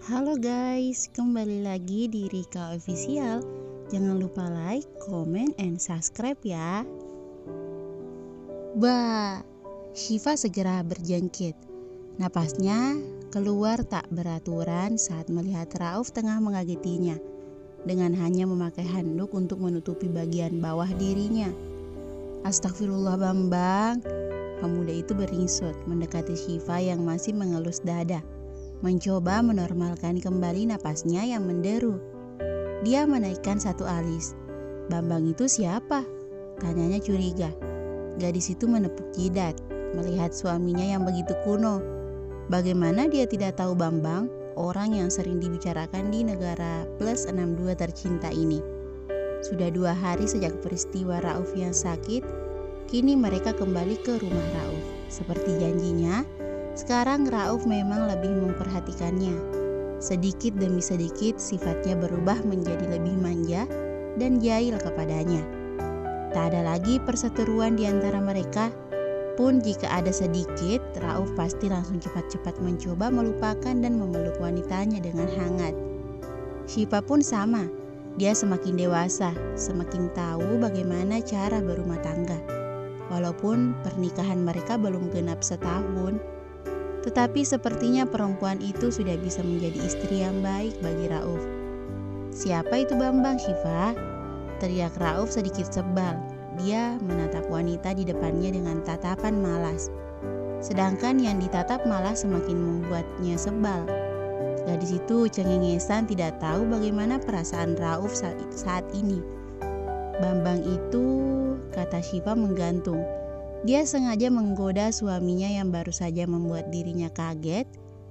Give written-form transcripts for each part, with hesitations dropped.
Halo guys, kembali lagi di Rika Official. Jangan lupa like, comment, and subscribe ya. Bah, Syifa segera berjangkit. Napasnya keluar tak beraturan saat melihat Rauf tengah mengagetinya dengan hanya memakai handuk untuk menutupi bagian bawah dirinya. Astagfirullah Bambang. Pemuda itu beringsut mendekati Syifa yang masih mengelus dada, mencoba menormalkan kembali napasnya yang menderu. Dia menaikkan satu alis. Bambang itu siapa? Tanyanya curiga. Gadis itu menepuk jidat, melihat suaminya yang begitu kuno. Bagaimana dia tidak tahu Bambang, orang yang sering dibicarakan di negara plus 62 tercinta ini. Sudah 2 hari sejak peristiwa Rauf yang sakit, kini mereka kembali ke rumah Rauf. Seperti janjinya, sekarang Rauf memang lebih memperhatikannya. Sedikit demi sedikit sifatnya berubah menjadi lebih manja dan jahil kepadanya. Tak ada lagi perseteruan di antara mereka. Pun jika ada sedikit, Rauf pasti langsung cepat-cepat mencoba melupakan dan memeluk wanitanya dengan hangat. Syifa pun sama. Dia semakin dewasa, semakin tahu bagaimana cara berumah tangga. Walaupun pernikahan mereka belum genap setahun, tetapi sepertinya perempuan itu sudah bisa menjadi istri yang baik bagi Rauf. Siapa itu Bambang, Syifa? Teriak Rauf sedikit sebal. Dia menatap wanita di depannya dengan tatapan malas. Sedangkan yang ditatap malah semakin membuatnya sebal. Gadis itu cengengesan tidak tahu bagaimana perasaan Rauf saat ini. Bambang itu, kata Syifa menggantung. Dia sengaja menggoda suaminya yang baru saja membuat dirinya kaget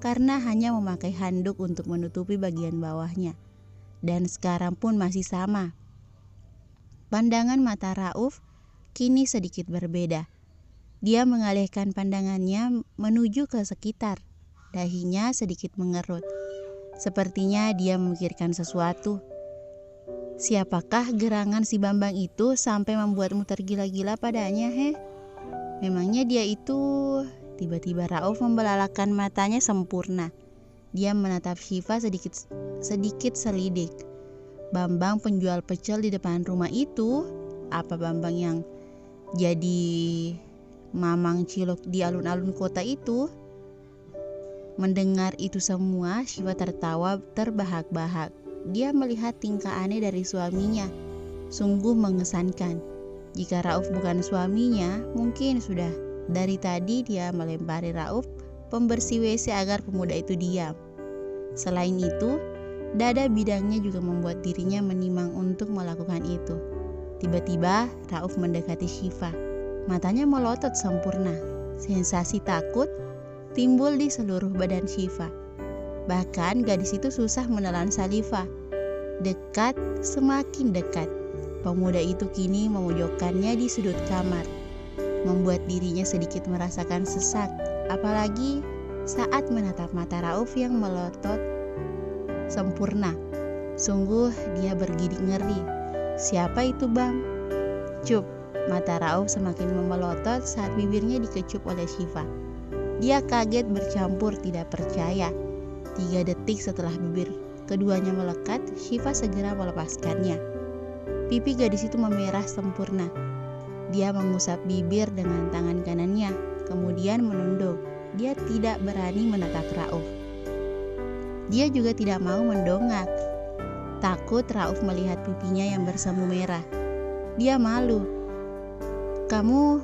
karena hanya memakai handuk untuk menutupi bagian bawahnya. Dan sekarang pun masih sama. Pandangan mata Rauf kini sedikit berbeda. Dia mengalihkan pandangannya menuju ke sekitar. Dahinya sedikit mengerut. Sepertinya dia memikirkan sesuatu. Siapakah gerangan si Bambang itu sampai membuatmu tergila-gila padanya, Memangnya dia itu... Tiba-tiba Rauf membelalakan matanya sempurna. Dia menatap Syifa sedikit selidik. Bambang penjual pecel di depan rumah itu? Apa Bambang yang jadi mamang cilok di alun-alun kota itu? Mendengar itu semua, Syifa tertawa terbahak-bahak. Dia melihat tingkah aneh dari suaminya. Sungguh mengesankan. Jika Rauf bukan suaminya, mungkin sudah dari tadi dia melempari Rauf pembersih WC agar pemuda itu diam. Selain itu, dada bidangnya juga membuat dirinya menimang untuk melakukan itu. Tiba-tiba Rauf mendekati Syifa. Matanya melotot sempurna. Sensasi takut timbul di seluruh badan Syifa. Bahkan gadis itu susah menelan saliva. Dekat, semakin dekat. Pemuda itu kini memojokkannya di sudut kamar, membuat dirinya sedikit merasakan sesak, apalagi saat menatap mata Rauf yang melotot sempurna. Sungguh dia bergidik ngeri. Siapa itu Bang? Cup, mata Rauf semakin memelotot saat bibirnya dikecup oleh Syifa. Dia kaget bercampur tidak percaya. 3 detik setelah bibir keduanya melekat, Syifa segera melepaskannya. Pipi gadis itu memerah sempurna. Dia mengusap bibir dengan tangan kanannya, kemudian menunduk. Dia tidak berani menatap Rauf. Dia juga tidak mau mendongak. Takut Rauf melihat pipinya yang bersemu merah. Dia malu. Kamu,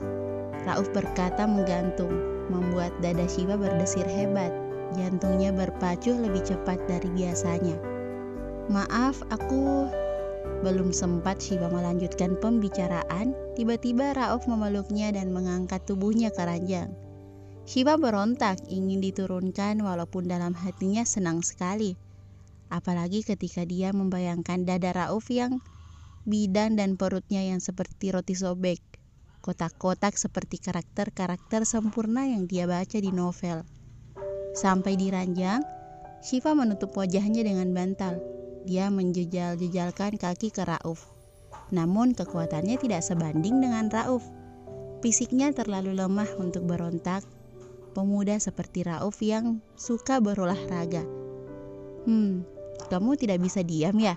Rauf berkata menggantung, membuat dada Syifa berdesir hebat. Jantungnya berpacu lebih cepat dari biasanya. Maaf, aku... Belum sempat Syifa melanjutkan pembicaraan, tiba-tiba Rauf memeluknya dan mengangkat tubuhnya ke ranjang. Syifa berontak ingin diturunkan walaupun dalam hatinya senang sekali. Apalagi ketika dia membayangkan dada Rauf yang bidang dan perutnya yang seperti roti sobek. Kotak-kotak seperti karakter-karakter sempurna yang dia baca di novel. Sampai di ranjang, Syifa menutup wajahnya dengan bantal. Dia menjejal-jejalkan kaki ke Rauf. Namun kekuatannya tidak sebanding dengan Rauf. Fisiknya terlalu lemah untuk berontak. Pemuda seperti Rauf yang suka berolahraga. Kamu tidak bisa diam ya?"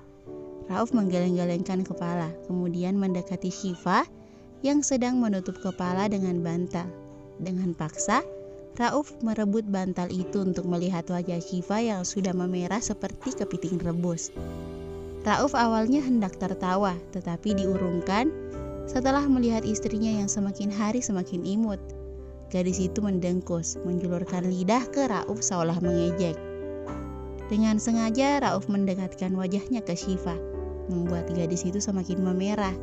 Rauf menggeleng-gelengkan kepala, kemudian mendekati Syifa yang sedang menutup kepala dengan bantal. Dengan paksa, Rauf merebut bantal itu untuk melihat wajah Syifa yang sudah memerah seperti kepiting rebus. Rauf awalnya hendak tertawa, tetapi diurungkan setelah melihat istrinya yang semakin hari semakin imut. Gadis itu mendengkus, menjulurkan lidah ke Rauf seolah mengejek. Dengan sengaja Rauf mendekatkan wajahnya ke Syifa, membuat gadis itu semakin memerah.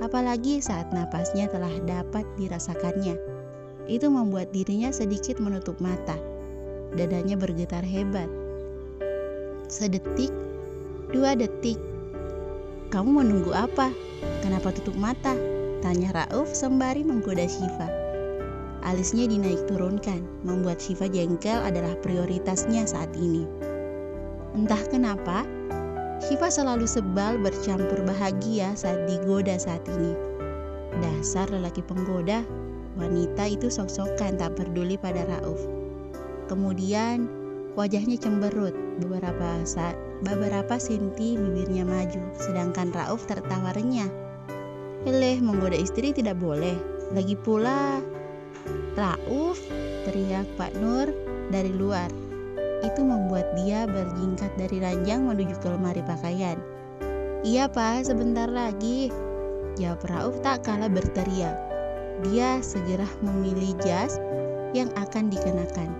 Apalagi saat napasnya telah dapat dirasakannya. Itu membuat dirinya sedikit menutup mata. Dadanya bergetar hebat. Sedetik, 2 detik. "Kamu menunggu apa? Kenapa tutup mata?" tanya Rauf sembari menggoda Syifa. Alisnya dinaik turunkan, membuat Syifa jengkel adalah prioritasnya saat ini. Entah kenapa, Syifa selalu sebal bercampur bahagia saat digoda saat ini. Dasar lelaki penggoda, wanita itu sok-sokan tak peduli pada Rauf. Kemudian wajahnya cemberut, beberapa senti bibirnya maju, sedangkan Rauf tertawa renyah. "Eleh, menggoda istri tidak boleh. Lagi pula..." "Rauf!" teriak Pak Nur dari luar. Itu membuat dia berjingkat dari ranjang menuju ke lemari pakaian. "Iya Pak, sebentar lagi," jawab Rauf tak kalah berteriak. Dia segera memilih jas yang akan dikenakan.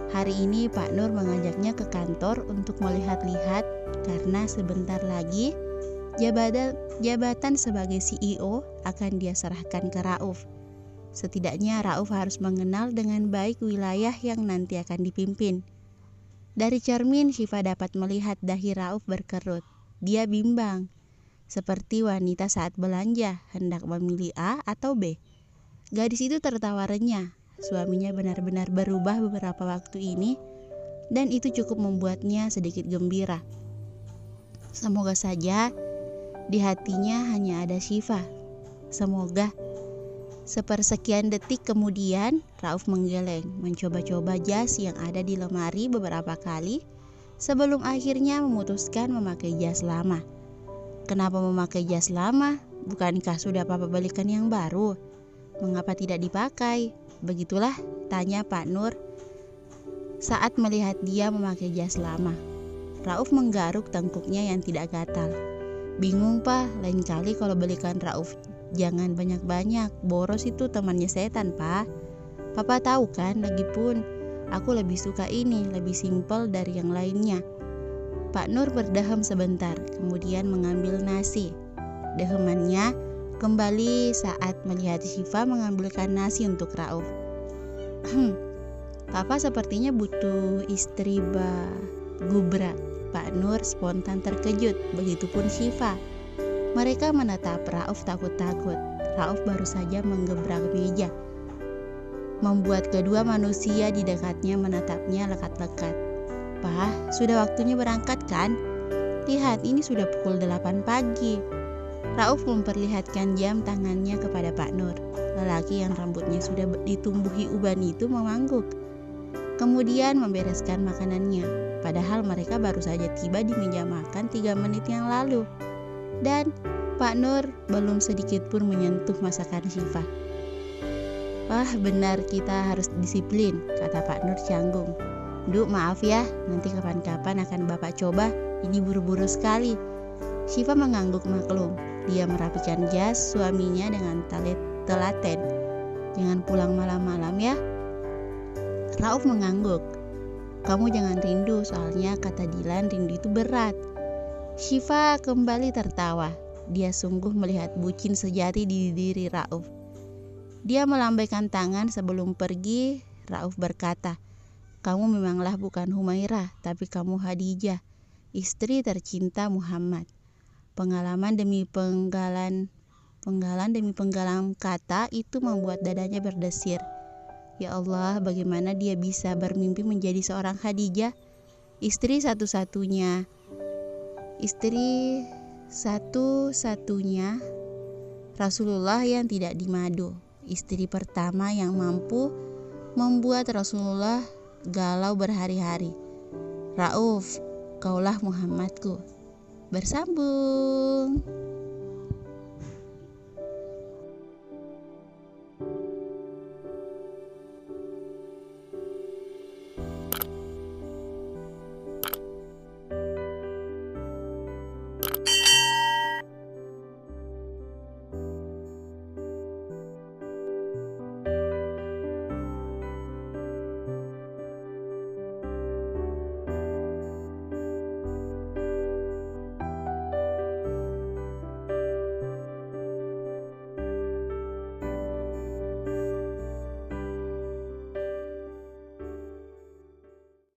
Hari ini Pak Nur mengajaknya ke kantor untuk melihat-lihat karena sebentar lagi jabatan sebagai CEO akan dia serahkan ke Rauf. Setidaknya Rauf harus mengenal dengan baik wilayah yang nanti akan dipimpin. Dari cermin Syifa dapat melihat dahi Rauf berkerut. Dia bimbang, seperti wanita saat belanja hendak memilih A atau B. Gadis itu tertawa renyah. Suaminya benar-benar berubah beberapa waktu ini, dan itu cukup membuatnya sedikit gembira. Semoga saja di hatinya hanya ada Syifa. Semoga. Sepersekian detik kemudian, Rauf menggeleng, mencoba-coba jas yang ada di lemari beberapa kali sebelum akhirnya memutuskan memakai jas lama. Kenapa memakai jas lama? Bukankah sudah papa belikan yang baru? Mengapa tidak dipakai? Begitulah tanya Pak Nur saat melihat dia memakai jas lama. Rauf menggaruk tengkuknya yang tidak gatal. "Bingung Pak, lain kali kalau belikan Rauf jangan banyak-banyak, boros itu temannya setan Pak. Papa tahu kan, lagipun aku lebih suka ini, lebih simpel dari yang lainnya." Pak Nur berdehem sebentar, kemudian mengambil nasi. Dehemannya kembali saat melihat Syifa mengambilkan nasi untuk Rauf. "Papa sepertinya butuh istri gubrak." Pak Nur spontan terkejut, begitupun Syifa. Mereka menatap Rauf takut-takut. Rauf baru saja menggebrak meja, membuat kedua manusia di dekatnya menatapnya lekat-lekat. "Pak, sudah waktunya berangkat kan? Lihat, ini sudah pukul 8 pagi. Rauf memperlihatkan jam tangannya kepada Pak Nur. Lelaki yang rambutnya sudah ditumbuhi uban itu mengangguk. Kemudian membereskan makanannya. Padahal mereka baru saja tiba di meja makan 3 menit yang lalu. Dan Pak Nur belum sedikit pun menyentuh masakan Syifa. "Wah, benar kita harus disiplin," kata Pak Nur canggung. "Duk, maaf ya, nanti kapan-kapan akan Bapak coba. Ini buru-buru sekali." Syifa mengangguk maklum. Dia merapikan jas suaminya dengan telaten. "Jangan pulang malam-malam ya." Rauf mengangguk. "Kamu jangan rindu, soalnya kata Dilan rindu itu berat." Syifa kembali tertawa. Dia sungguh melihat bucin sejati di diri Rauf. Dia melambaikan tangan sebelum pergi. Rauf berkata, "Kamu memanglah bukan Humairah, tapi kamu Khadijah, istri tercinta Muhammad." Pengalaman demi penggalan kata itu membuat dadanya berdesir. Ya Allah, bagaimana dia bisa bermimpi menjadi seorang Khadijah, istri satu-satunya Rasulullah yang tidak dimadu, istri pertama yang mampu membuat Rasulullah galau berhari-hari. "Rauf, kaulah Muhammadku. Bersambung.